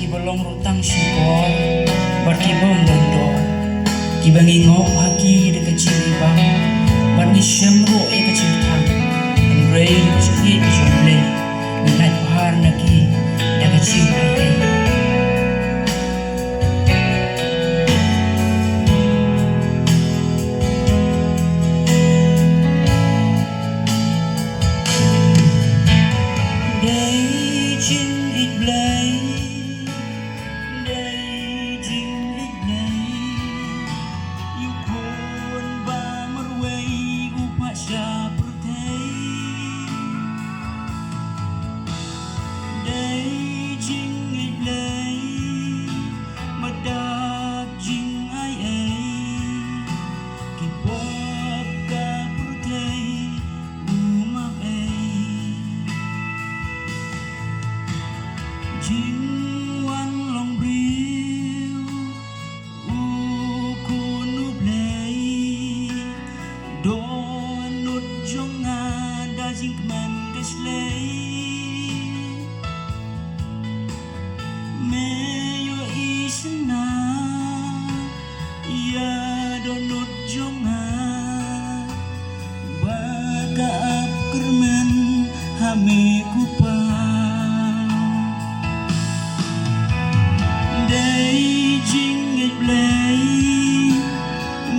kibalong rutang singkor barkibong dondor kibangingok haki de kecil ibang barni syamro e kecil tang enrei kecil jomle minat bahar naki da kecil ai Jing wan long briu u kunu blei don nut jonga da jing man deslei me yo isna ya don nut jonga baka ap kermen hame kupa Day jing it play,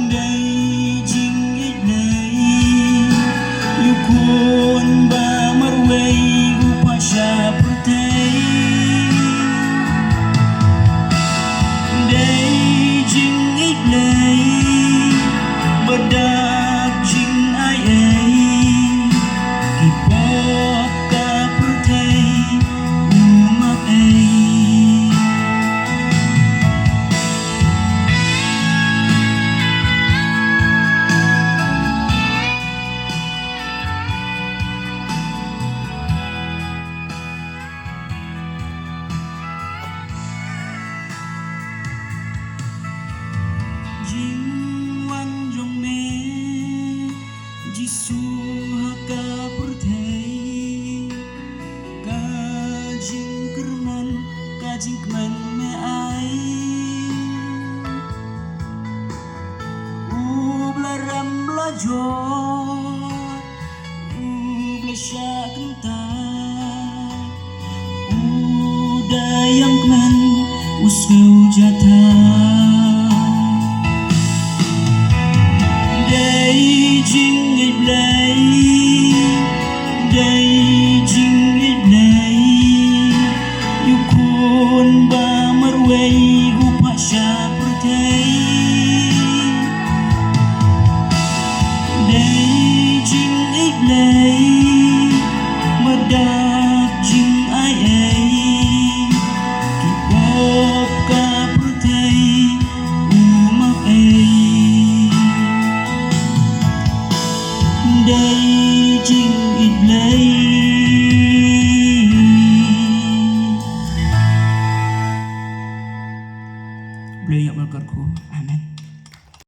day jing it play. You kun ba marway upa siya putay. Day jing it play, badak jing ay ay. Kipop ka putay, umak ay. Jing wan jong me jisu haka purthei ka jing kerman ka jing kman me ai u blaram blajo u blasha kenta u dayang kman usku jata Day jing it play, day jing it play. You kun ba marway upa siya purtay. Day jing it play, madak jing ay ay. Kipop ka purtay, umak ay. Day jing it play